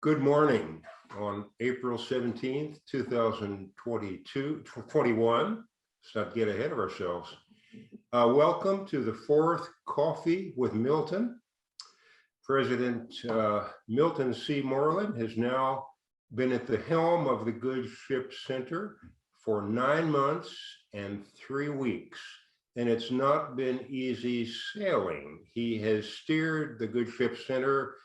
Good morning on April 17th, 2021. Let's not get ahead of ourselves. Welcome to the fourth Coffee with Milton. President Milton C. Moreland has now been at the helm of the Good Ship Center for 9 months and 3 weeks, and it's not been easy sailing. He has steered the Good Ship Center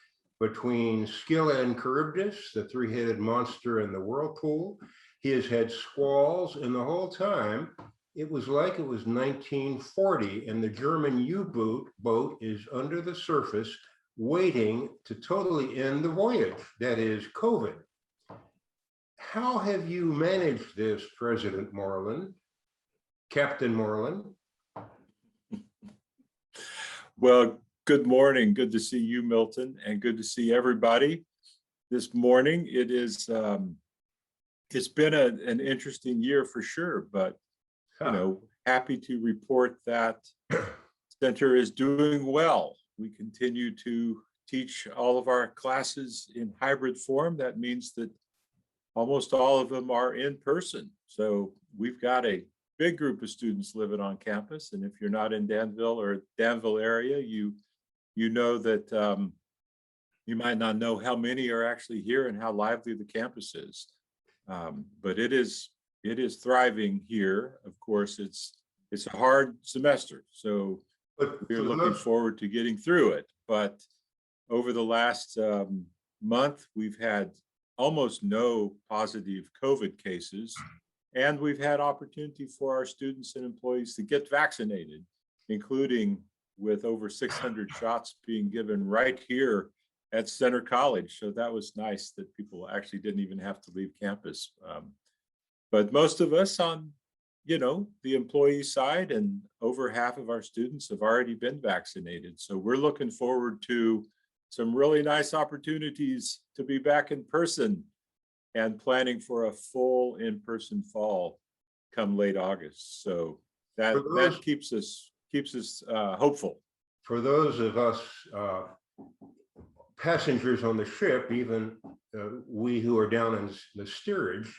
between Scylla and Charybdis, the three-headed monster in the whirlpool. He has had squalls, and the whole time it was like it was 1940, and the German U-boat is under the surface waiting to totally end the voyage, that is COVID. How have you managed this, President Moreland, Captain Moreland? Well, good morning. Good to see you, Milton, and good to see everybody this morning. It's been an interesting year for sure, but happy to report that center is doing well. We continue to teach all of our classes in hybrid form. That means that almost all of them are in person. So we've got a big group of students living on campus, and if you're not in Danville or Danville area, you know that you might not know how many are actually here and how lively the campus is. But it is thriving here. Of course, it's a hard semester, so we're looking forward to getting through it. But over the last month, we've had almost no positive COVID cases, and we've had opportunity for our students and employees to get vaccinated, including with over 600 shots being given right here at Center College. So that was nice that people actually didn't even have to leave campus. But most of us on, the employee side, and over half of our students have already been vaccinated. So we're looking forward to some really nice opportunities to be back in person and planning for a full in-person fall come late August. So that keeps us hopeful. For those of us passengers on the ship, even we who are down in the steerage,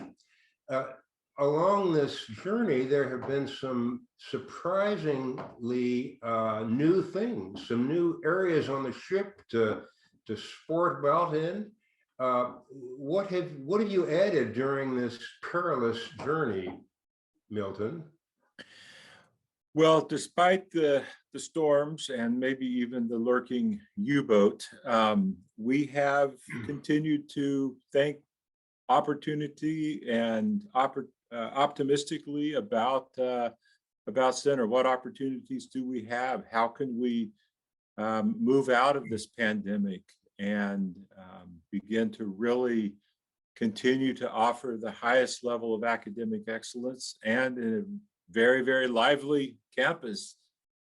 along this journey, there have been some surprisingly new things, some new areas on the ship to sport about in. What have you added during this perilous journey, Milton? Well, despite the storms and maybe even the lurking U-boat, we have continued to think opportunity and optimistically about Center. What opportunities do we have? How can we move out of this pandemic and begin to really continue to offer the highest level of academic excellence and in a very, very lively campus,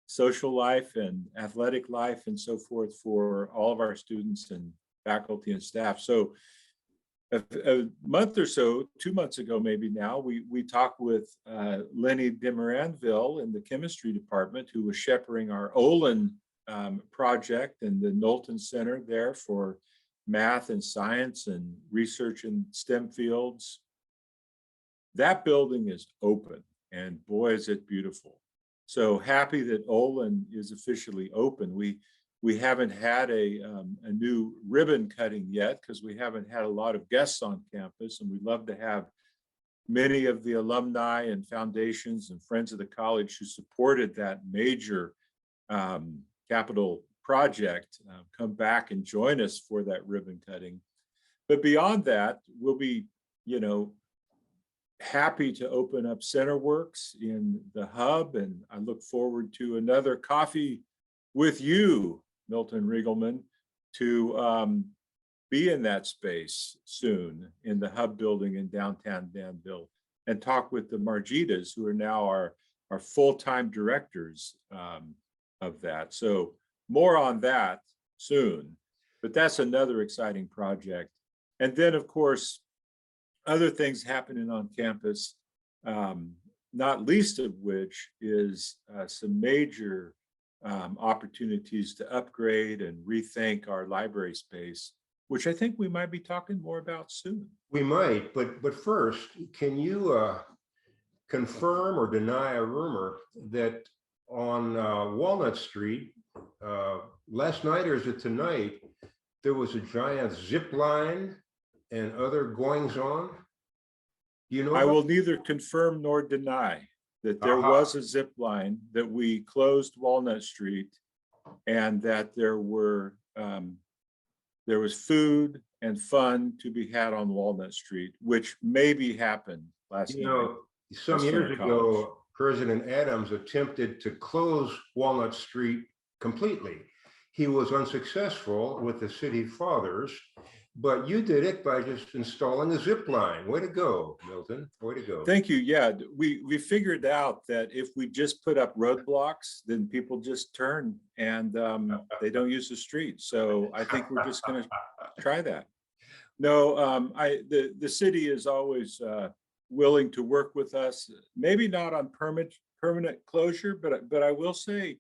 social life and athletic life and so forth for all of our students and faculty and staff. So a month or so, 2 months ago maybe now, we talked with Lenny Demoranville in the chemistry department, who was shepherding our Olin project and the Knowlton Center there for math and science and research in STEM fields. That building is open, and boy, is it beautiful. So happy that Olin is officially open. We haven't had a new ribbon cutting yet because we haven't had a lot of guests on campus, and we'd love to have many of the alumni and foundations and friends of the college who supported that major capital project come back and join us for that ribbon cutting. But beyond that, we'll be, happy to open up CenterWorks in the hub, and I look forward to another coffee with you, Milton Riegelman, to be in that space soon in the hub building in downtown Danville and talk with the Margitas, who are now our full-time directors of that. So more on that soon, but that's another exciting project. And then, of course, other things happening on campus, not least of which is some major opportunities to upgrade and rethink our library space. which I think we might be talking more about soon. We might, but first, can you confirm or deny a rumor that on Walnut Street last night, or is it tonight, there was a giant zip line and other goings on? You know, I will neither confirm nor deny that there was a zip line, that we closed Walnut Street, and that there was food and fun to be had on Walnut Street, which maybe happened last night. Some years ago, President Adams attempted to close Walnut Street completely. He was unsuccessful with the city fathers, but you did it by just installing a zip line. Way to go, Milton. Way to go. Thank you. Yeah, we figured out that if we just put up roadblocks, then people just turn and they don't use the street. So I think we're just going to try that. No, the city is always willing to work with us. Maybe not on permanent closure, but I will say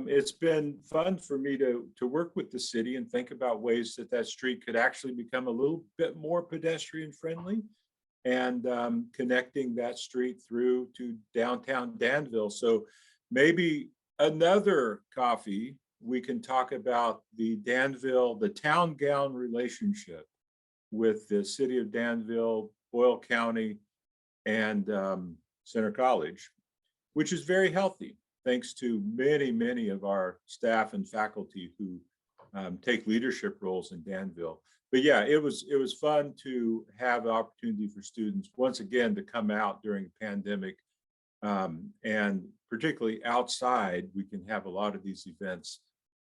it's been fun for me to work with the city and think about ways that street could actually become a little bit more pedestrian friendly, and connecting that street through to downtown Danville. So maybe another coffee, we can talk about the town gown relationship with the city of Danville, Boyle County, and Center College, which is very healthy, thanks to many of our staff and faculty who take leadership roles in Danville. But yeah, it was fun to have the opportunity for students once again to come out during the pandemic, and particularly outside, we can have a lot of these events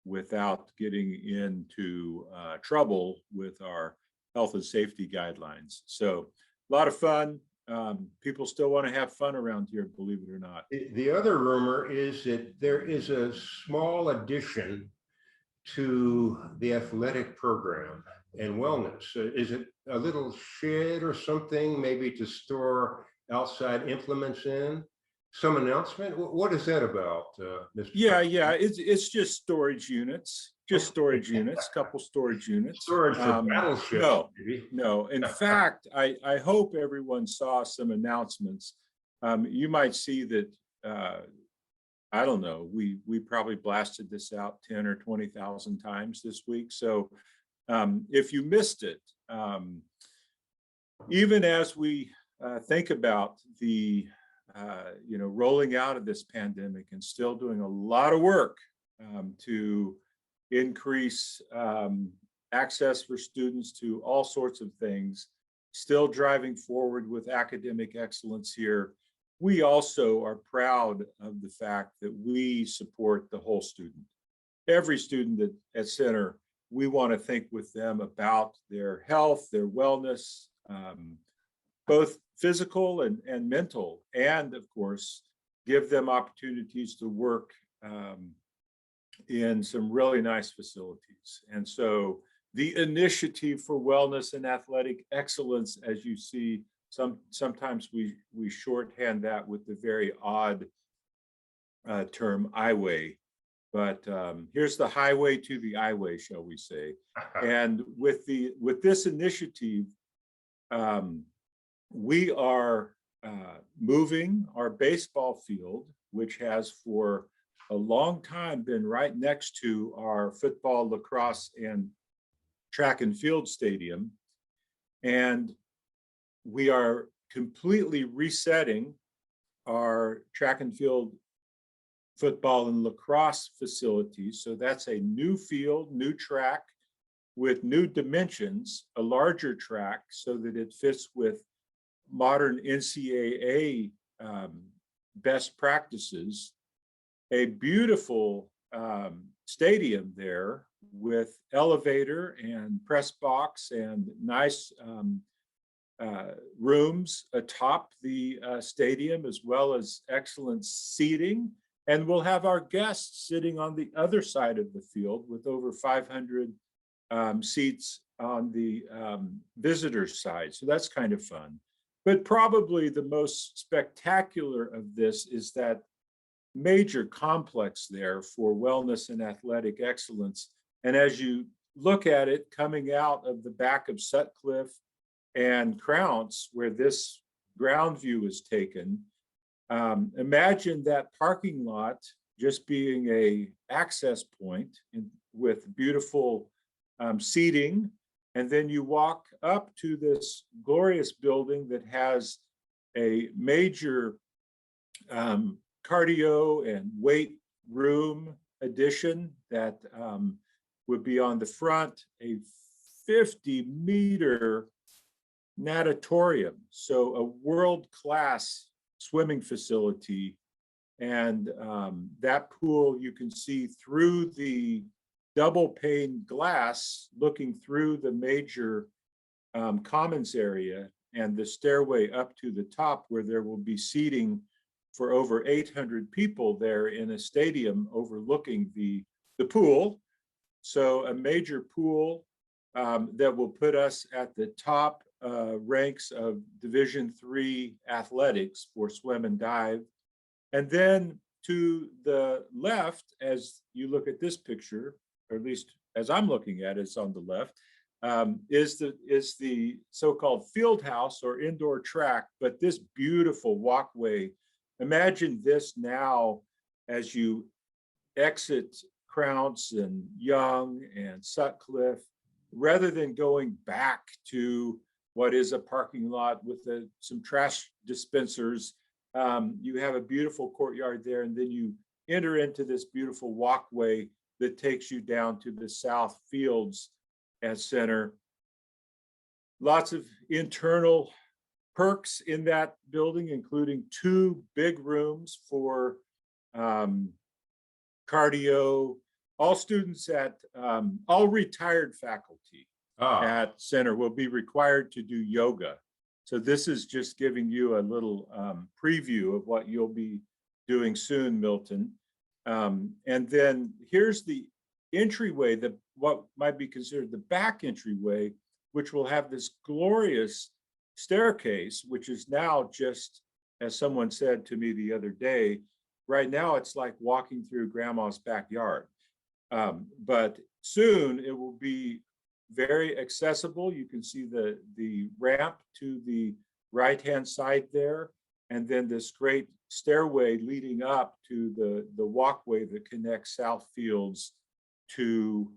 without getting into trouble with our health and safety guidelines. So a lot of fun. People still want to have fun around here, believe it or not. The other rumor is that there is a small addition to the athletic program and wellness. Is it a little shed or something, maybe to store outside implements in? Some announcement? What is that about, Mr. Yeah, it's just storage units. Just storage units, couple storage units. Storage for battleships. No. In fact, I hope everyone saw some announcements. You might see that, I don't know, we probably blasted this out 10 or 20,000 times this week. So if you missed it, even as we think about the rolling out of this pandemic and still doing a lot of work to increase access for students to all sorts of things, still driving forward with academic excellence here, we also are proud of the fact that we support the whole student. Every student at Center, we want to think with them about their health, their wellness, both physical and mental, and of course, give them opportunities to work in some really nice facilities. And so the initiative for wellness and athletic excellence, as you see, sometimes we shorthand that with the very odd term IWay, but here's the highway to the highway, shall we say. And with this initiative, we are moving our baseball field, which has for a long time been right next to our football, lacrosse, and track and field stadium. And we are completely resetting our track and field, football, and lacrosse facilities. So that's a new field, new track with new dimensions, a larger track so that it fits with modern NCAA best practices, a beautiful stadium there with elevator and press box and nice rooms atop the stadium, as well as excellent seating. And we'll have our guests sitting on the other side of the field with over 500 seats on the visitors side. So that's kind of fun. But probably the most spectacular of this is that major complex there for wellness and athletic excellence. And as you look at it coming out of the back of Sutcliffe and Crounce, where this ground view is taken, imagine that parking lot just being a access point with beautiful seating. And then you walk up to this glorious building that has a major cardio and weight room addition that would be on the front, a 50-meter natatorium, so a world-class swimming facility. And that pool, you can see through the double pane glass, looking through the major commons area and the stairway up to the top, where there will be seating for over 800 people there in a stadium overlooking the pool. So a major pool that will put us at the top ranks of Division III athletics for swim and dive. And then to the left, as you look at this picture, or at least as I'm looking at it, it's on the left, is the so-called field house or indoor track, but this beautiful walkway. Imagine this now as you exit Crounce and Young and Sutcliffe, rather than going back to what is a parking lot with some trash dispensers. You have a beautiful courtyard there, and then you enter into this beautiful walkway that takes you down to the South Fields at Center. Lots of internal perks in that building, including 2 big rooms for cardio. All students all retired faculty at Center will be required to do yoga. So this is just giving you a little preview of what you'll be doing soon, Milton. And then here's the entryway, what might be considered the back entryway, which will have this glorious staircase, which is now just, as someone said to me the other day, right now it's like walking through grandma's backyard. But soon it will be very accessible. You can see the ramp to the right-hand side there, and then this great stairway leading up to the walkway that connects South Fields to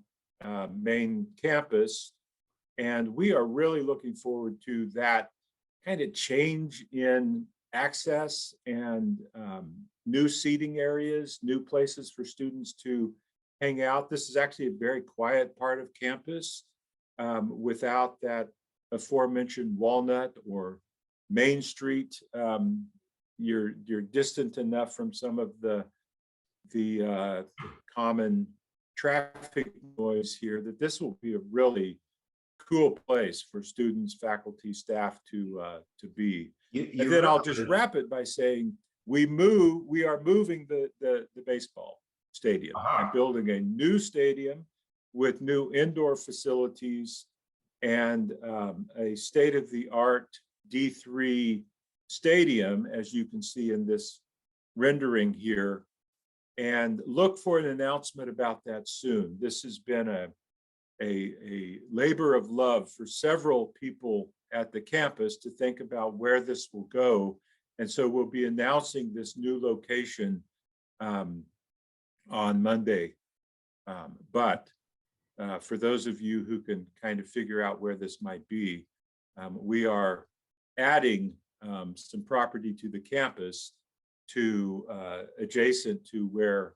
main campus. And we are really looking forward to that kind of change in access and new seating areas, new places for students to hang out. This is actually a very quiet part of campus without that aforementioned Walnut or Main Street. You're distant enough from some of the common traffic noise here that this will be a really cool place for students, faculty, staff to be. And then I'll just wrap it by saying we are moving the baseball stadium and building a new stadium with new indoor facilities and a state-of-the-art D3 stadium, as you can see in this rendering here. And look for an announcement about that soon. This has been a labor of love for several people at the campus to think about where this will go. And so we'll be announcing this new location on Monday. But for those of you who can kind of figure out where this might be, we are adding some property to the campus to adjacent to where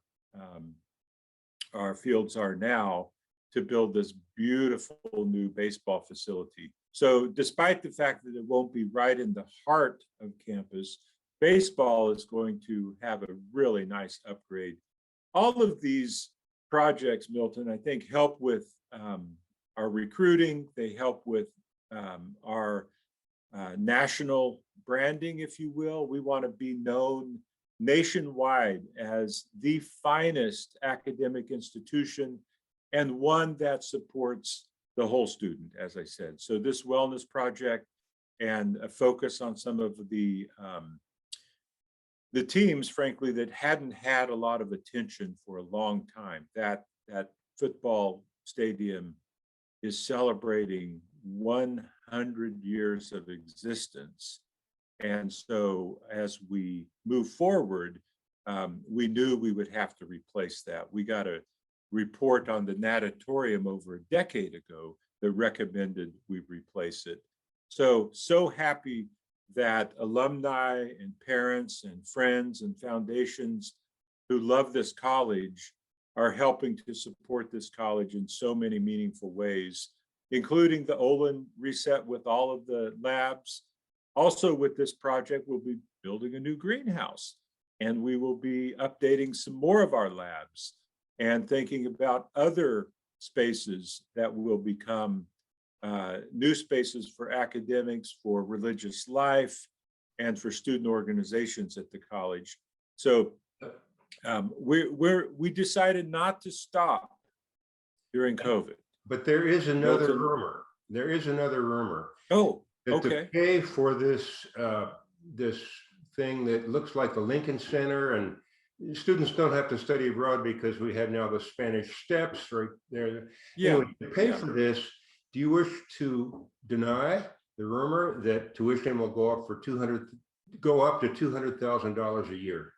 our fields are now, to build this beautiful new baseball facility. So despite the fact that it won't be right in the heart of campus, baseball is going to have a really nice upgrade. All of these projects, Milton, I think help with our recruiting. They help with our national branding, if you will. We want to be known nationwide as the finest academic institution and one that supports the whole student, as I said. So this wellness project and a focus on some of the teams, frankly, that hadn't had a lot of attention for a long time. That football stadium is celebrating 100 years of existence. And so as we move forward, we knew we would have to replace that. We got a report on the natatorium over a decade ago that recommended we replace it. So happy that alumni and parents and friends and foundations who love this college are helping to support this college in so many meaningful ways, including the Olin reset with all of the labs. Also with this project, we'll be building a new greenhouse, and we will be updating some more of our labs and thinking about other spaces that will become new spaces for academics, for religious life, and for student organizations at the college. So we decided not to stop during COVID. But there is another Milton. rumor. There is another rumor. Oh, That okay. to pay for this this thing that looks like the Lincoln Center, and students don't have to study abroad because we have now the Spanish Steps right there. Yeah. Anyway, to pay yeah. for this, do you wish to deny the rumor that tuition will go up to $200,000 a year?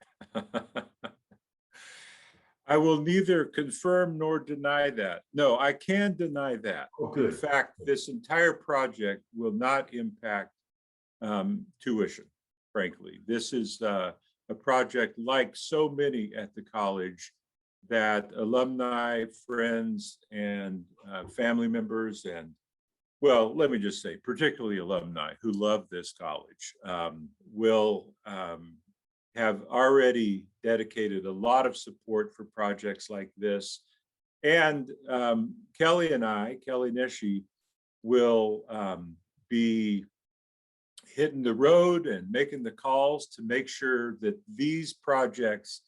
I will neither confirm nor deny that. No, I can deny that. Oh, good. In fact, this entire project will not impact tuition, frankly. This is a project like so many at the college that alumni, friends, and family members, and well, let me just say, particularly alumni who love this college, will have already dedicated a lot of support for projects like this. And Kelly and I, Kelly Neshi, will be hitting the road and making the calls to make sure that these projects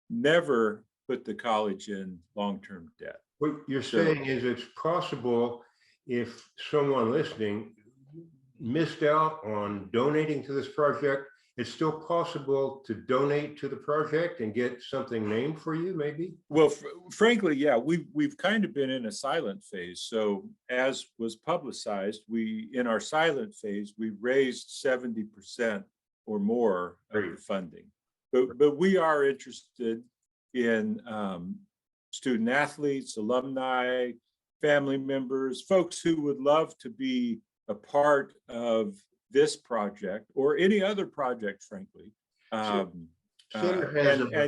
never put the college in long-term debt. What you're saying is it's possible if someone listening missed out on donating to this project, it's still possible to donate to the project and get something named for you, maybe? Well, frankly, yeah, we've kind of been in a silent phase. So as was publicized, in our silent phase, we raised 70% or more of the funding. But we are interested in student athletes, alumni, family members, folks who would love to be a part of this project or any other project, frankly. And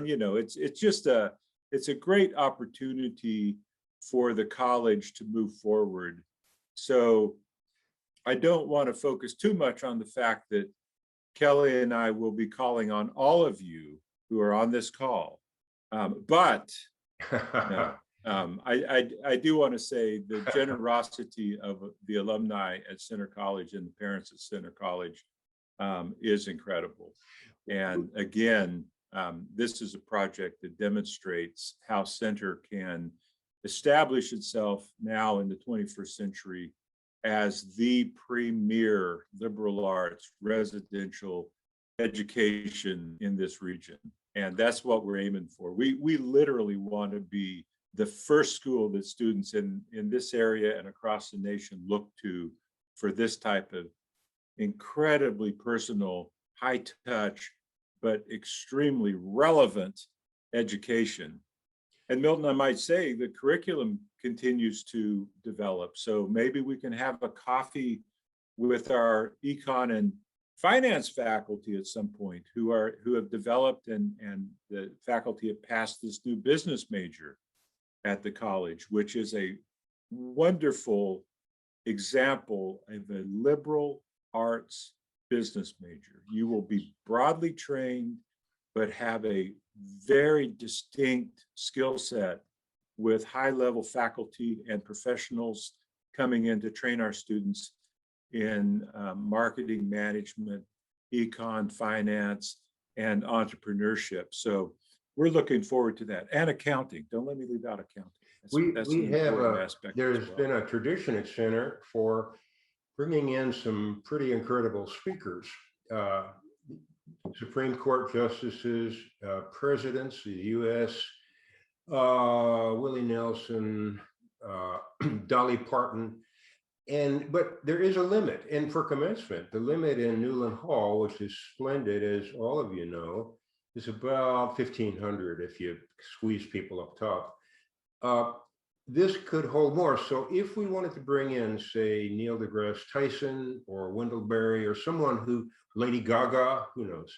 you know, it's a great opportunity for the college to move forward. So I don't want to focus too much on the fact that Kelly and I will be calling on all of you who are on this call. But no, I do want to say the generosity of the alumni at Center College and the parents at Center College is incredible. And again, this is a project that demonstrates how Center can establish itself now in the 21st century as the premier liberal arts residential education in this region. And that's what we're aiming for. We literally want to be the first school that students in this area and across the nation look to for this type of incredibly personal, high touch, but extremely relevant education. And Milton, I might say the curriculum continues to develop. So maybe we can have a coffee with our econ and finance faculty at some point who have developed and the faculty have passed this new business major at the college, which is a wonderful example of a liberal arts business major. You will be broadly trained, but have a very distinct skill set with high-level faculty and professionals coming in to train our students in marketing management, econ, finance, and entrepreneurship. So we're looking forward to that. And accounting. Don't let me leave out accounting. There's been a tradition at Center for bringing in some pretty incredible speakers. Supreme Court justices, presidents, the U.S., Willie Nelson, Dolly Parton. But there is a limit. And for commencement, the limit in Newland Hall, which is splendid, as all of you know, is about 1,500 if you squeeze people up top. This could hold more. So if we wanted to bring in, say, Neil deGrasse Tyson or Wendell Berry or someone who, Lady Gaga, who knows,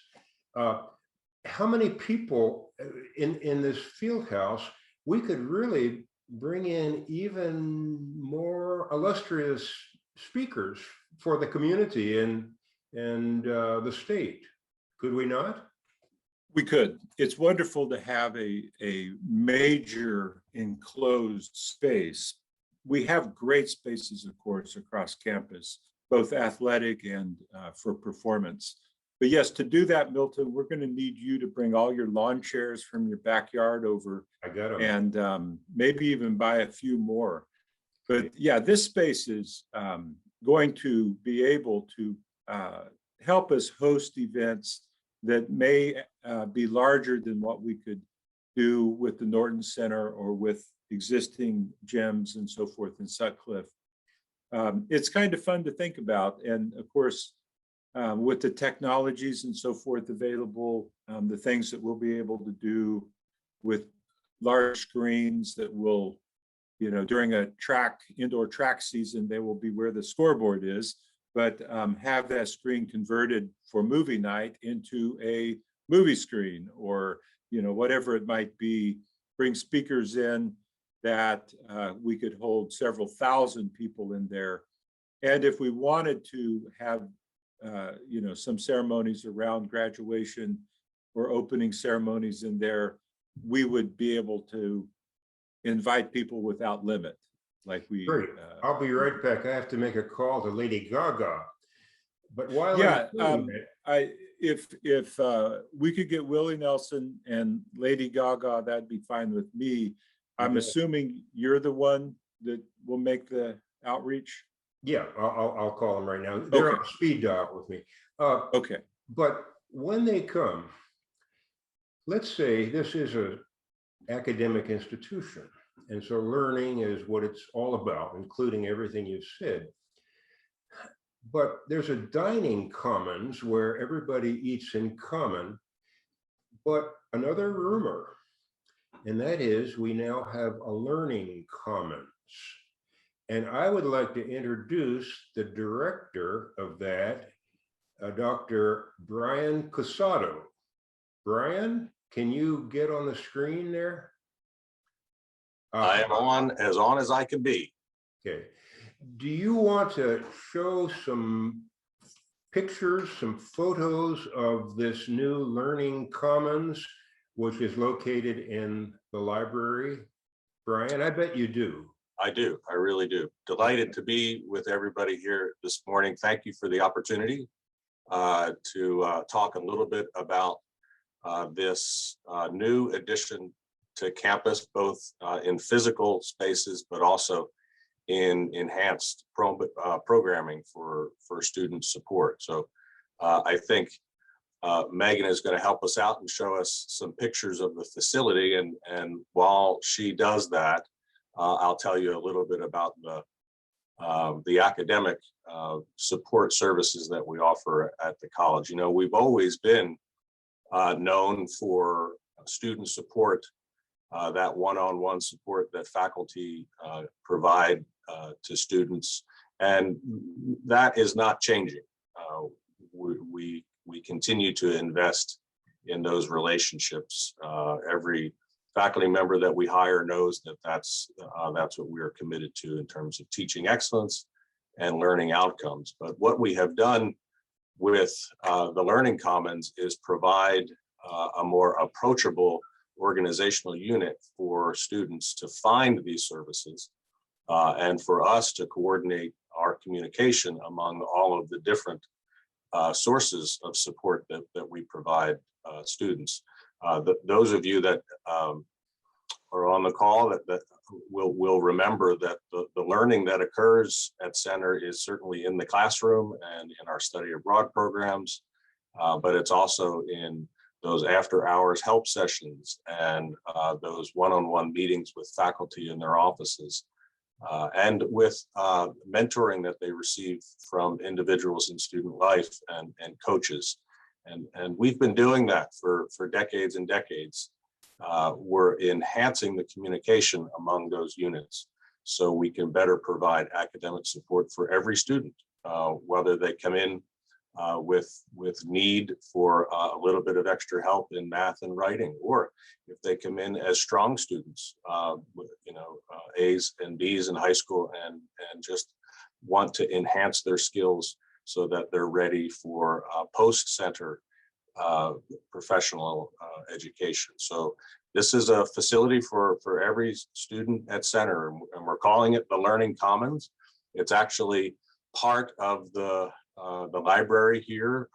how many people in this field house, we could really bring in even more illustrious speakers for the community and the state. Could we not? We could. It's wonderful to have a major enclosed space. We have great spaces, of course, across campus, both athletic and for performance. But yes, to do that, Milton, we're going to need you to bring all your lawn chairs from your backyard over. I got them. And maybe even buy a few more. But yeah, this space is going to be able to help us host events that may be larger than what we could do with the Norton Center or with existing gyms and so forth in Sutcliffe. It's kind of fun to think about. And of course, with the technologies and so forth available, the things that we'll be able to do with large screens that will, you know, during a indoor track season, they will be where the scoreboard is, but have that screen converted for movie night into a movie screen, or, you know, whatever it might be, bring speakers in that we could hold several thousand people in there. And if we wanted to have, you know, some ceremonies around graduation or opening ceremonies in there, we would be able to invite people without limit. Like we, Great. I'll be right back. I have to make a call to Lady Gaga. But while yeah, I'm doing it, if we could get Willie Nelson and Lady Gaga, that'd be fine with me. I'm assuming you're the one that will make the outreach. yeah, I'll call them right now. They're Okay. on speed dial with me. Okay. But when they come, let's say this is an academic institution, and so learning is what it's all about, including everything you've said. But there's a dining commons where everybody eats in common. But another rumor, and that is we now have a learning commons. And I would like to introduce the director of that, Dr. Brian Casado. Brian, can you get on the screen there? I am on as I can be. Okay. Do you want to show some pictures, some photos of this new Learning Commons, which is located in the library? Brian, I bet you do. I do. I really do. Delighted to be with everybody here this morning. Thank you for the opportunity to talk a little bit about this new addition to campus, both in physical spaces, but also in enhanced programming for student support. So I think Megan is going to help us out and show us some pictures of the facility. And while she does that, I'll tell you a little bit about the academic support services that we offer at the college. You know, we've always been known for student support, that one-on-one support that faculty provide to students, and that is not changing. We continue to invest in those relationships. Every faculty member that we hire knows that that's what we are committed to in terms of teaching excellence and learning outcomes. But what we have done with the Learning Commons is provide a more approachable organizational unit for students to find these services and for us to coordinate our communication among all of the different sources of support that we provide students. Those of you that are on the call that will remember that the learning that occurs at Center is certainly in the classroom and in our study abroad programs, but it's also in those after hours help sessions and those one-on-one meetings with faculty in their offices. and with mentoring that they receive from individuals in student life and coaches. And we've been doing that for decades and decades. We're enhancing the communication among those units so we can better provide academic support for every student, whether they come in with need for a little bit of extra help in math and writing, or if they come in as strong students, with, A's and B's in high school and just want to enhance their skills so that they're ready for post-center professional education. So this is a facility for every student at Center, and we're calling it the Learning Commons. It's actually part of the library here.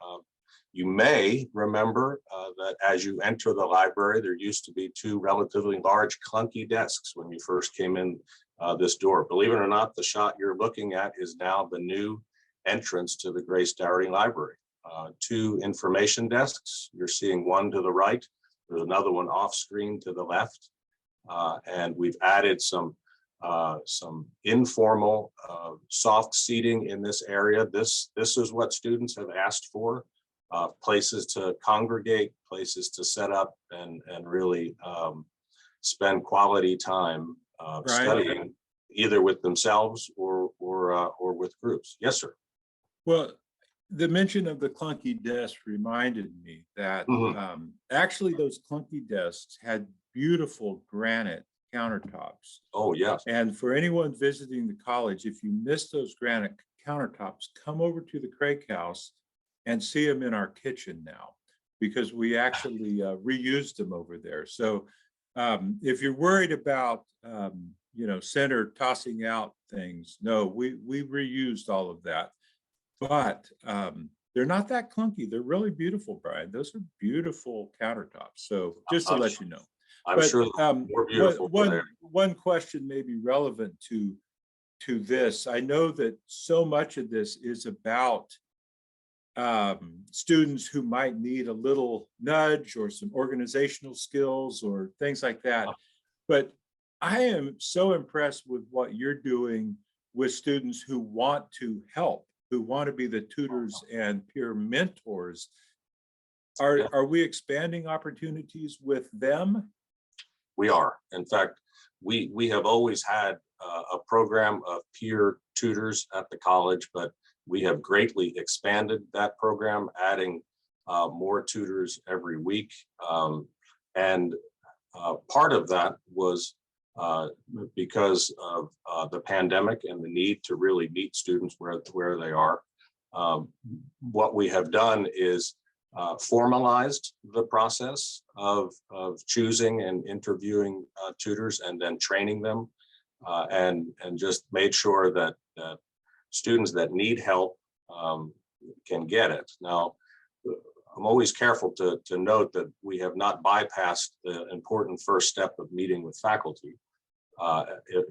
You may remember that as you enter the library, there used to be two relatively large clunky desks when you first came in this door. Believe it or not, the shot you're looking at is now the new entrance to the Grace Dougherty Library. Two information desks. You're seeing one to the right. There's another one off screen to the left. And we've added some informal soft seating in this area. This is what students have asked for, places to congregate, places to set up and really spend quality time studying, either with themselves or with groups. Yes, sir. Well, the mention of the clunky desk reminded me that actually those clunky desks had beautiful granite countertops. Oh, yes. And for anyone visiting the college, if you miss those granite countertops, come over to the Craig House and see them in our kitchen now, because we actually reused them over there. So if you're worried about, Center tossing out things, no, we reused all of that. But they're not that clunky. They're really beautiful, Brian. Those are beautiful countertops. So just to let you know. I'm sure more beautiful. One question may be relevant to this. I know that so much of this is about students who might need a little nudge or some organizational skills or things like that. But I am so impressed with what you're doing with students who want to help, who want to be the tutors and peer mentors. Are we expanding opportunities with them? We are. In fact, we have always had a program of peer tutors at the college, but we have greatly expanded that program, adding more tutors every week. And part of that was because of the pandemic and the need to really meet students where they are. What we have done is formalized the process of choosing and interviewing tutors and then training them, and just made sure that students that need help can get it. Now, I'm always careful to note that we have not bypassed the important first step of meeting with faculty.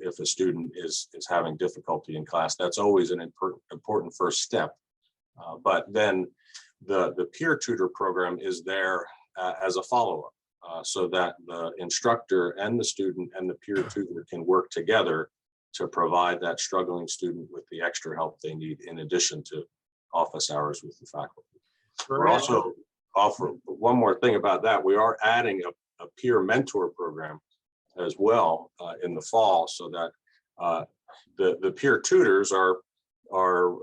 If a student is having difficulty in class, that's always an important first step. But then the peer tutor program is there as a follow-up, so that the instructor and the student and the peer tutor can work together to provide that struggling student with the extra help they need, in addition to office hours with the faculty. We're also offering one more thing about that. We are adding a peer mentor program as well in the fall, so that the peer tutors are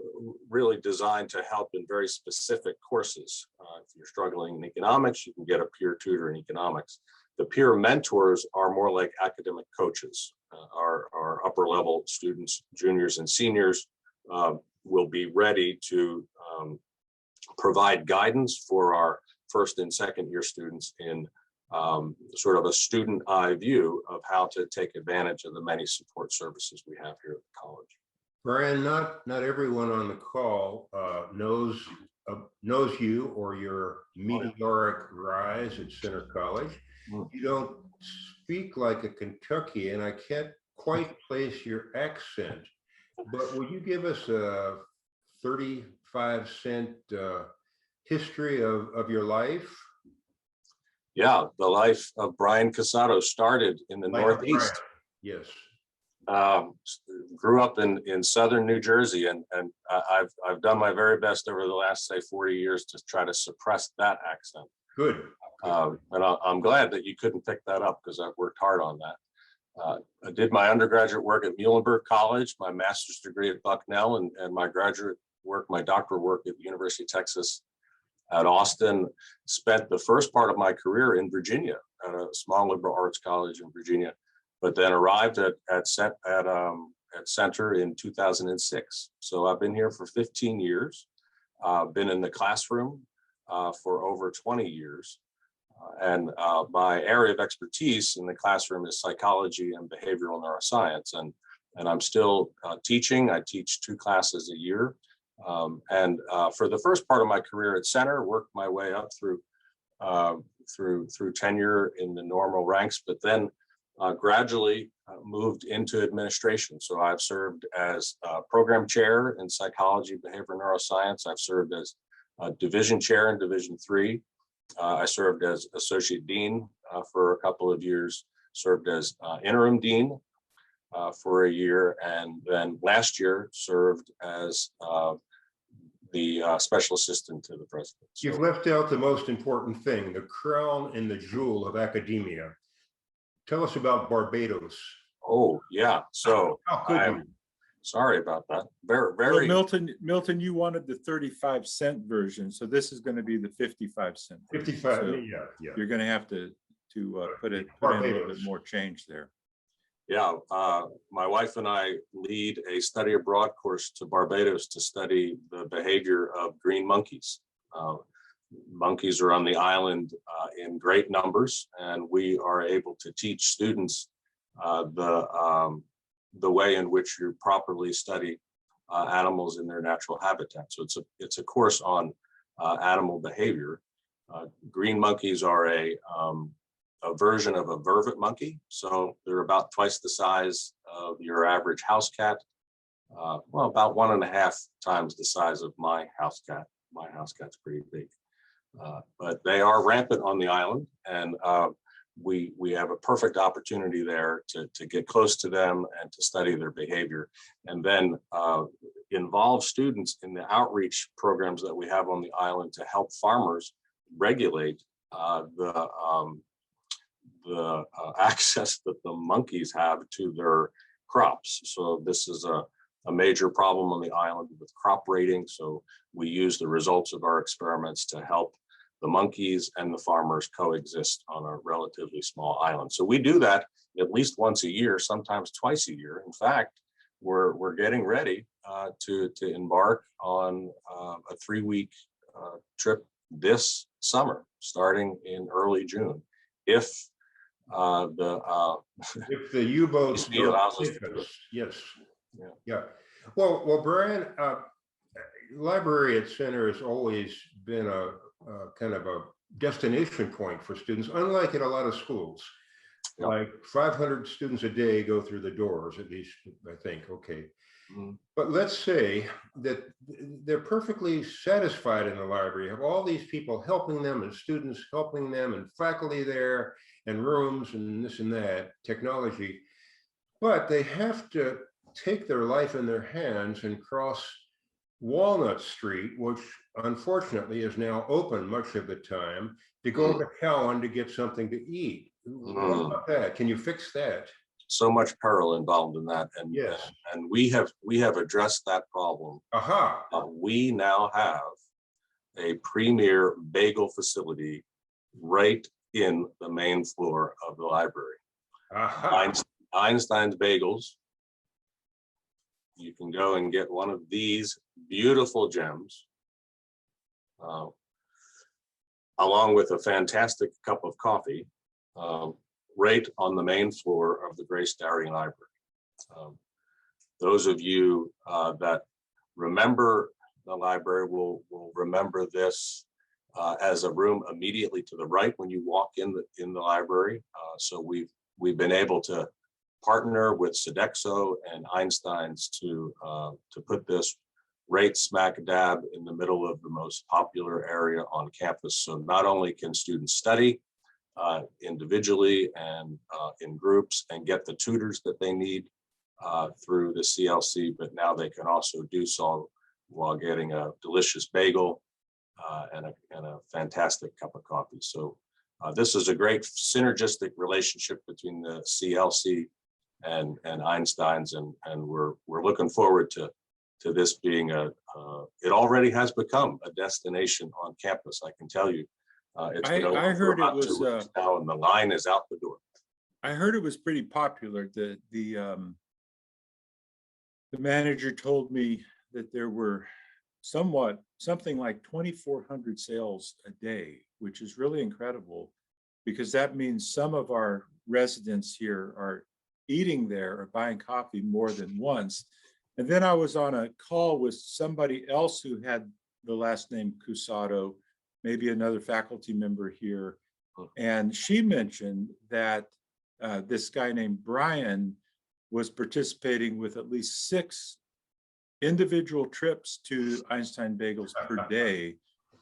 really designed to help in very specific courses. If you're struggling in economics, you can get a peer tutor in economics. The peer mentors are more like academic coaches. Our upper level students, juniors and seniors, will be ready to provide guidance for our first and second year students in sort of a student eye view of how to take advantage of the many support services we have here at the college. Brian, not everyone on the call knows you or your meteoric rise at Center College. You don't speak like a Kentuckian. I can't quite place your accent, but will you give us a 35-cent history of your life? Yeah, the life of Brian Casado started in the Northeast. Yes. grew up in southern New Jersey, and I've done my very best over the last, say, 40 years to try to suppress that accent. Good. And I'm glad that you couldn't pick that up because I've worked hard on that. I did my undergraduate work at Muhlenberg College, my master's degree at Bucknell, and my graduate work, my doctoral work at the University of Texas at Austin. Spent the first part of my career in Virginia at a small liberal arts college in Virginia, but then arrived at Center in 2006. So I've been here for 15 years, been in the classroom for over 20 years. And my area of expertise in the classroom is psychology and behavioral neuroscience. And I'm still teaching. I teach 2 classes a year. For the first part of my career at Center, worked my way up through tenure in the normal ranks, but then gradually moved into administration. So I've served as program chair in psychology, behavioral neuroscience. I've served as division chair in Division 3. I served as associate dean for a couple of years, served as interim dean for a year, and then last year served as the special assistant to the president. So, You've left out the most important thing, the crown and the jewel of academia. Tell us about Barbados. oh yeah, so How could I'm you? sorry about that. Well, Very Milton, you wanted the 35-cent version, so this is going to be the 55-cent. 55, So yeah. you're going to have to put in a little bit more change there. Yeah, my wife and I lead a study abroad course to Barbados to study the behavior of green monkeys. Monkeys are on the island in great numbers, and we are able to teach students the way in which you properly study animals in their natural habitat. So it's a course on animal behavior. Green monkeys are a version of a vervet monkey. So they're about twice the size of your average house cat. Well, about 1.5 times the size of my house cat. My house cat's pretty big. But they are rampant on the island, and we have a perfect opportunity there to get close to them and to study their behavior, and then involve students in the outreach programs that we have on the island to help farmers regulate the access that the monkeys have to their crops. So this is a major problem on the island with crop rating. So we use the results of our experiments to help the monkeys and the farmers coexist on a relatively small island. So we do that at least once a year, sometimes twice a year. In fact, we're getting ready to embark on a 3-week trip this summer, starting in early June, if the U-boats ECB allows us to do it. yes. Yeah. Well, Brian, library at Center has always been a kind of a destination point for students, unlike at a lot of schools. Yeah. Like 500 students a day go through the doors, at least, I think. Okay. But let's say that they're perfectly satisfied in the library, have all these people helping them and students helping them and faculty there and rooms and this and that, technology, but they have to take their life in their hands and cross Walnut Street, which unfortunately is now open much of the time, to go to Cowan to get something to eat. What about that? Can you fix that? So much peril involved in that, and Yes. and we have addressed that problem. Aha. We now have a premier bagel facility right in the main floor of the library. Aha. Einstein's Bagels. You can go and get one of these beautiful gems, along with a fantastic cup of coffee, right on the main floor of the Grace Dowry Library. Those of you that remember the library will remember this as a room immediately to the right when you walk in the library. So we've been able to partner with Sodexo and Einstein's to put this right smack dab in the middle of the most popular area on campus. So not only can students study individually and in groups and get the tutors that they need, through the CLC, but now they can also do so while getting a delicious bagel and a fantastic cup of coffee. So this is a great synergistic relationship between the CLC and Einstein's, and we're looking forward to this being it already has become a destination on campus. I can tell you, it's been I over heard it about 2 was weeks now, and the line is out the door. I heard it was pretty popular. The manager told me that there were something like 2,400 sales a day, which is really incredible, because that means some of our residents here are eating there or buying coffee more than once. And then I was on a call with somebody else who had the last name Cusado, maybe another faculty member here. And she mentioned that this guy named Brian was participating with at least 6 individual trips to Einstein Bagels per day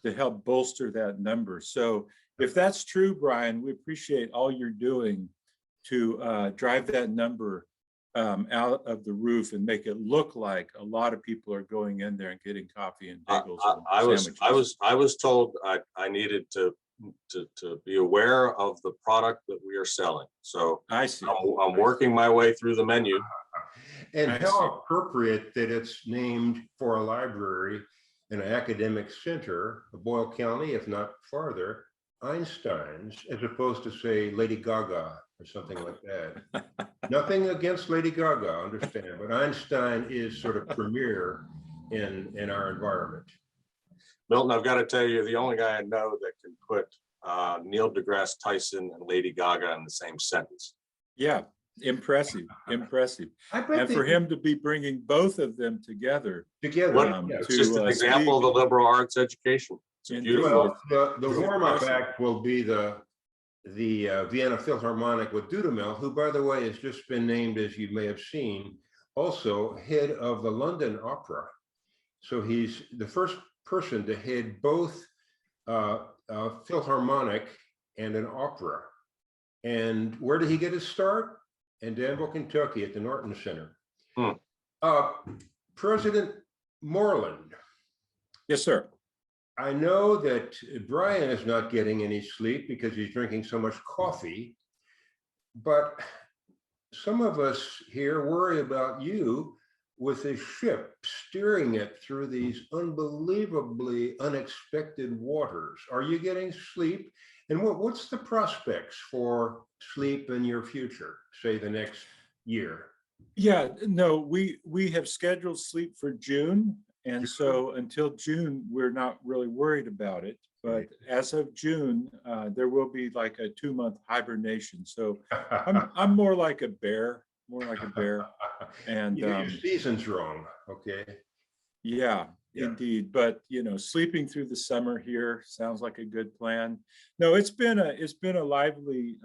to help bolster that number. So if that's true, Brian, we appreciate all you're doing to drive that number out of the roof and make it look like a lot of people are going in there and getting coffee and bagels. I was told I needed to be aware of the product that we are selling. So I see. I'm working my way through the menu. And how appropriate that it's named for a library and an academic center of Boyle County, if not farther, Einstein's, as opposed to, say, Lady Gaga or something like that. Nothing against Lady Gaga, understand, but Einstein is sort of premier in our environment. Milton, I've got to tell you, the only guy I know that can put Neil deGrasse Tyson and Lady Gaga in the same sentence. Yeah, impressive. And for him to be bringing both of them together. It's just an example of the liberal arts education. It's beautiful. Well, the warm-up act will be the Vienna Philharmonic with Dudamel, who, by the way, has just been named, as you may have seen, also head of the London Opera. So he's the first person to head both Philharmonic and an opera. And where did he get his start? In Danville, Kentucky, at the Norton Center. President Moreland. Yes, sir. I know that Brian is not getting any sleep because he's drinking so much coffee, but some of us here worry about you with a ship, steering it through these unbelievably unexpected waters. Are you getting sleep? And what's the prospects for sleep in your future, say the next year? Yeah, no, we have scheduled sleep for June. And so until June, we're not really worried about it. But as of June, there will be like a 2-month hibernation. So I'm more like a bear, And your season's wrong. Okay. Yeah, indeed. But sleeping through the summer here sounds like a good plan. No, it's been a lively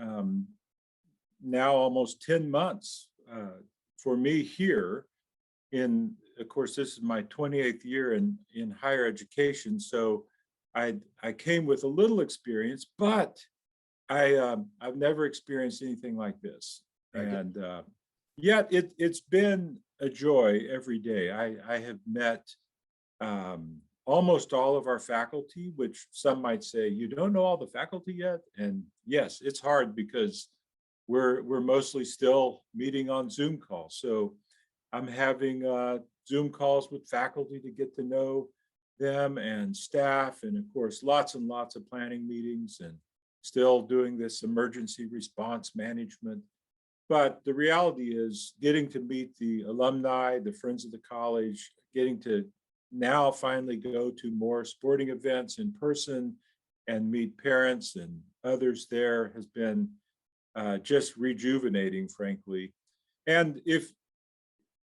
now almost 10 months for me here. Of course, this is my 28th year in higher education, so I came with a little experience, but I've never experienced anything like this. And yet it's been a joy every day. I have met almost all of our faculty, which some might say, you don't know all the faculty yet? And yes, it's hard because we're mostly still meeting on Zoom calls. So I'm having Zoom calls with faculty to get to know them and staff, and of course, lots and lots of planning meetings, and still doing this emergency response management. But the reality is getting to meet the alumni, the friends of the college, getting to now finally go to more sporting events in person and meet parents and others there has been just rejuvenating, frankly. And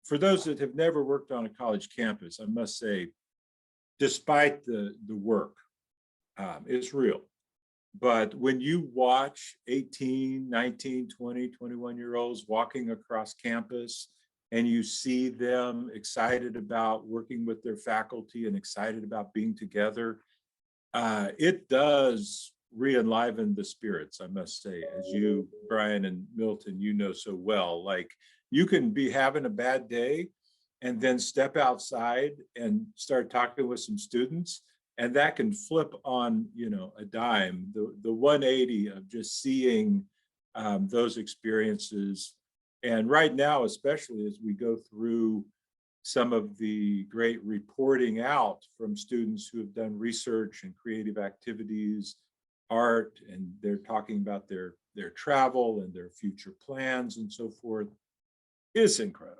for those that have never worked on a college campus, I must say, despite the work, it's real. But when you watch 18, 19, 20, 21-year-olds walking across campus and you see them excited about working with their faculty and excited about being together, it does re-enliven the spirits, I must say, as you, Brian and Milton, you know so well. Like, you can be having a bad day and then step outside and start talking with some students, and that can flip on, a dime. The 180 of just seeing those experiences. And right now, especially as we go through some of the great reporting out from students who have done research and creative activities, art, and they're talking about their travel and their future plans and so forth, it's incredible.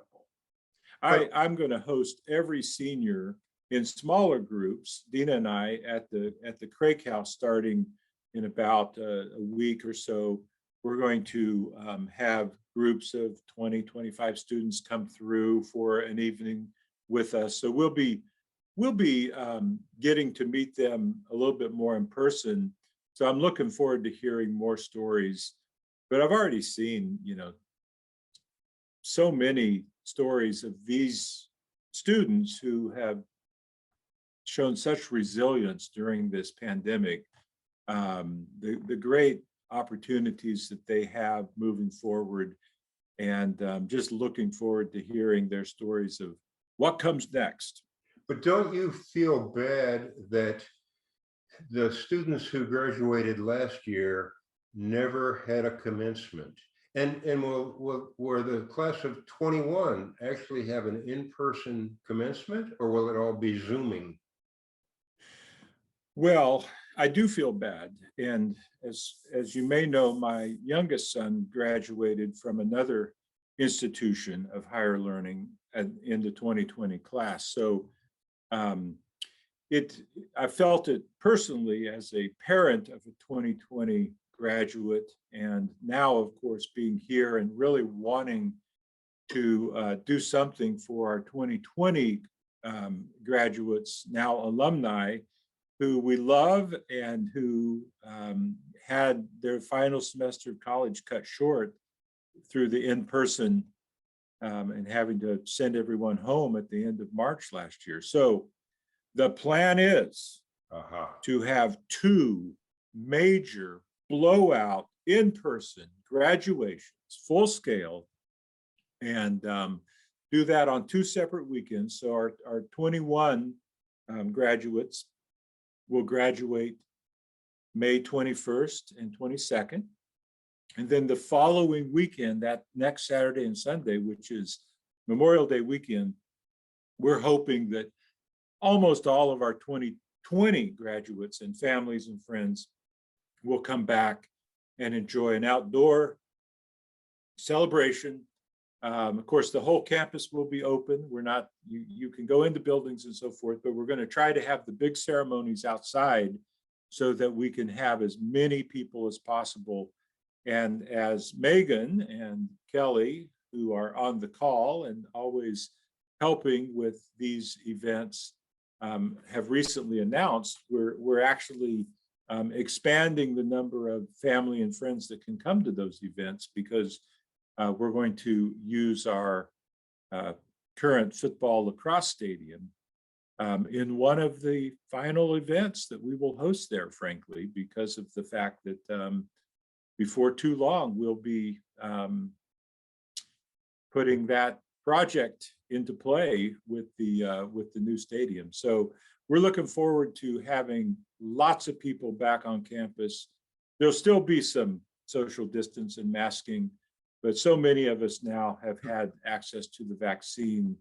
I'm going to host every senior in smaller groups, Dina and I, at the Craig House starting in about a week or so. We're going to have groups of 20, 25 students come through for an evening with us. So we'll be getting to meet them a little bit more in person. So I'm looking forward to hearing more stories. But I've already seen, so many stories of these students who have shown such resilience during this pandemic, the great opportunities that they have moving forward, and just looking forward to hearing their stories of what comes next. But don't you feel bad that the students who graduated last year never had a commencement? And will the class of 21 actually have an in-person commencement, or will it all be Zooming? Well, I do feel bad. And as you may know, my youngest son graduated from another institution of higher learning in the 2020 class. So I felt it personally as a parent of a 2020 graduate, and now, of course, being here and really wanting to do something for our 2020 graduates, now alumni, who we love and who had their final semester of college cut short through the in-person and having to send everyone home at the end of March last year. So the plan is to have 2 major blowout in-person graduations, full scale, and do that on 2 separate weekends. So our 21 graduates will graduate May 21st and 22nd. And then the following weekend, that next Saturday and Sunday, which is Memorial Day weekend, we're hoping that almost all of our 2020 graduates and families and friends will come back and enjoy an outdoor celebration. Of course, the whole campus will be open. We're not, you can go into buildings and so forth, but we're going to try to have the big ceremonies outside so that we can have as many people as possible. And as Megan and Kelly, who are on the call and always helping with these events, have recently announced, we're actually expanding the number of family and friends that can come to those events, because we're going to use our current football lacrosse stadium in one of the final events that we will host there, frankly, because of the fact that before too long, we'll be putting that project into play with the new stadium. So we're looking forward to having lots of people back on campus. There'll still be some social distance and masking, but so many of us now have had access to the vaccine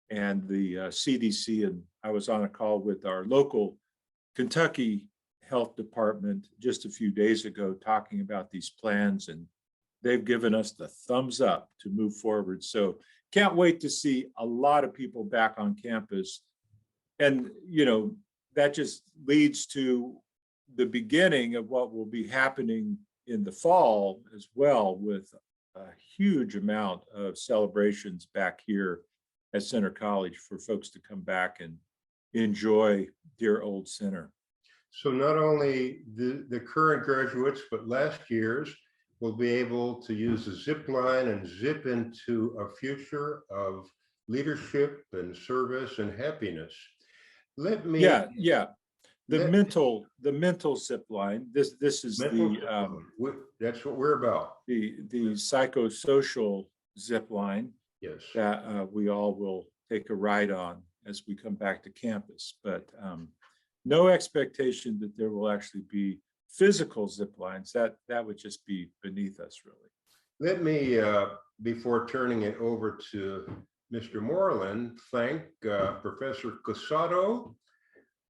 and the CDC. And I was on a call with our local Kentucky Health Department just a few days ago talking about these plans, and they've given us the thumbs up to move forward. So can't wait to see a lot of people back on campus. And, that just leads to the beginning of what will be happening in the fall as well, with a huge amount of celebrations back here at Center College for folks to come back and enjoy dear old Center. So not only the current graduates, but last year's will be able to use the zip line and zip into a future of leadership and service and happiness. The mental zip line. This is that's what we're about. the psychosocial zip line Yes. that we all will take a ride on as we come back to campus. But no expectation that there will actually be physical zip lines. That would just be beneath us, really. Let me, before turning it over to Mr. Moreland, thank Professor Casado.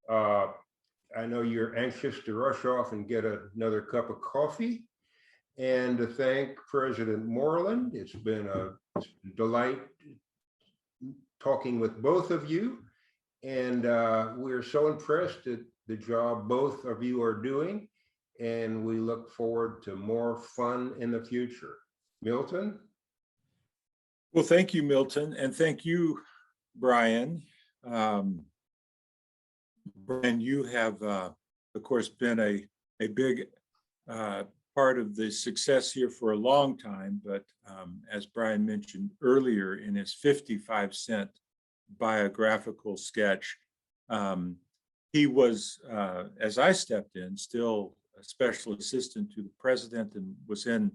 I know you're anxious to rush off and get another cup of coffee. And to thank President Moreland. It's been a delight talking with both of you. And we're so impressed at the job both of you are doing. And we look forward to more fun in the future. Milton? Well, thank you, Milton. And thank you, Brian. Brian, you have, of course, been a big part of the success here for a long time. But as Brian mentioned earlier in his 55-cent biographical sketch, he was, as I stepped in, still a special assistant to the president and was in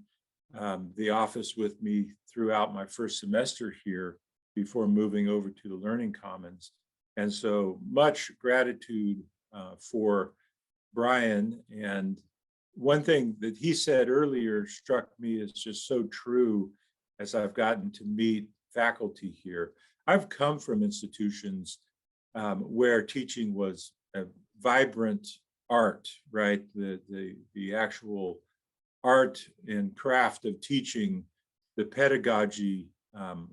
the office with me throughout my first semester here before moving over to the Learning Commons. And so much gratitude for Brian. And one thing that he said earlier struck me as just so true as I've gotten to meet faculty here. I've come from institutions where teaching was a vibrant art, right? The actual art and craft of teaching, the pedagogy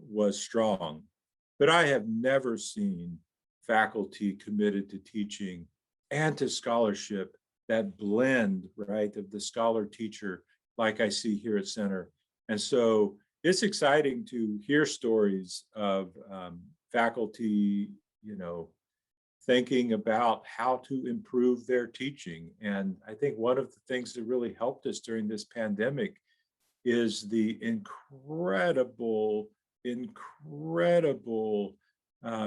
was strong. But I have never seen faculty committed to teaching and to scholarship, that blend, right, of the scholar teacher, like I see here at Center. And so it's exciting to hear stories of faculty, thinking about how to improve their teaching. And I think one of the things that really helped us during this pandemic is the incredible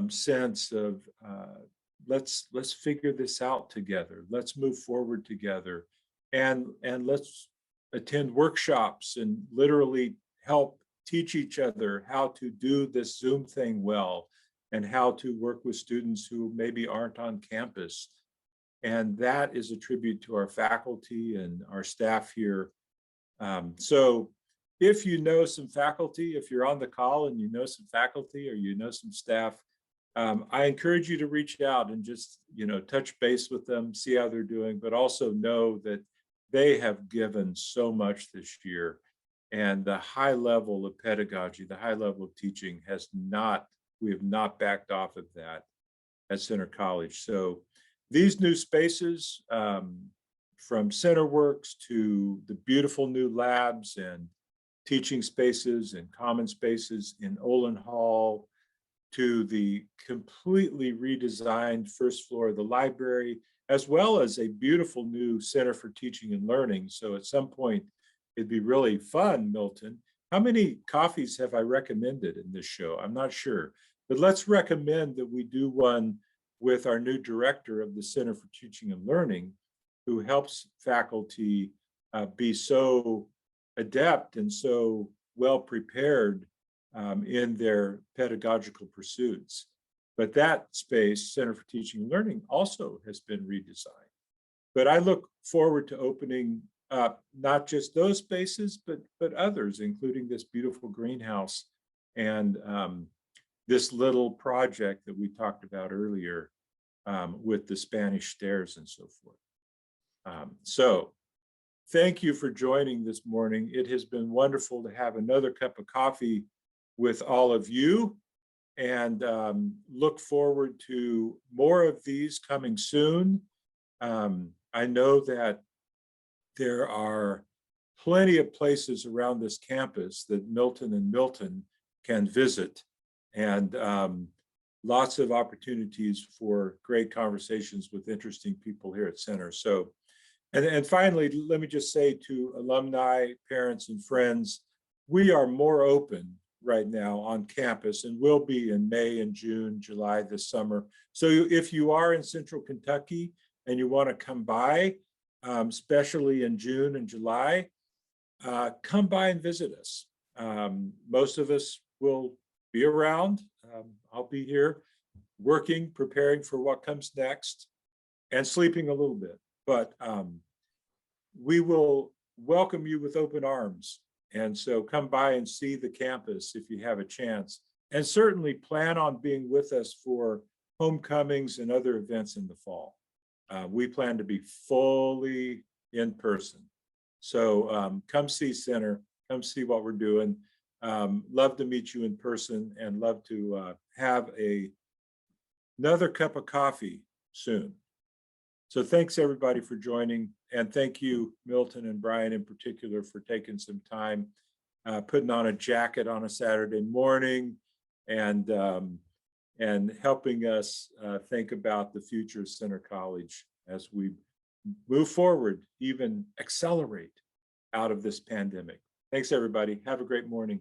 sense of let's figure this out together. Let's move forward together, and let's attend workshops and literally help teach each other how to do this Zoom thing well, and how to work with students who maybe aren't on campus. And that is a tribute to our faculty and our staff here. So if you know some faculty, if you're on the call and you know some faculty or you know some staff, I encourage you to reach out and just, touch base with them, see how they're doing, but also know that they have given so much this year. And the high level of pedagogy, the high level of teaching we have not backed off of that at Center College. So these new spaces, from CenterWorks to the beautiful new labs and teaching spaces and common spaces in Olin Hall, to the completely redesigned first floor of the library, as well as a beautiful new Center for Teaching and Learning. So at some point, it'd be really fun, Milton. How many coffees have I recommended in this show? I'm not sure, but let's recommend that we do one with our new director of the Center for Teaching and Learning, who helps faculty be so adept and so well prepared in their pedagogical pursuits. But that space, Center for Teaching and Learning, also has been redesigned. But I look forward to opening up not just those spaces, but others, including this beautiful greenhouse and this little project that we talked about earlier with the Spanish stairs and so forth. So thank you for joining this morning. It has been wonderful to have another cup of coffee with all of you, and look forward to more of these coming soon. I know that there are plenty of places around this campus that Milton and Milton can visit, and lots of opportunities for great conversations with interesting people here at Center. So, and finally, let me just say to alumni, parents, and friends, we are more open right now on campus and will be in May and June, July this summer. So if you are in Central Kentucky and you want to come by, especially in June and July, come by and visit us. Most of us will be around. I'll be here working, preparing for what comes next, and sleeping a little bit. But we will welcome you with open arms. And so come by and see the campus if you have a chance. And certainly plan on being with us for homecomings and other events in the fall. We plan to be fully in person. So come see Center, come see what we're doing. Love to meet you in person and love to have another cup of coffee soon. So thanks everybody for joining, and thank you, Milton and Brian in particular, for taking some time, putting on a jacket on a Saturday morning, and helping us think about the future of Center College as we move forward, even accelerate out of this pandemic. Thanks everybody. Have a great morning.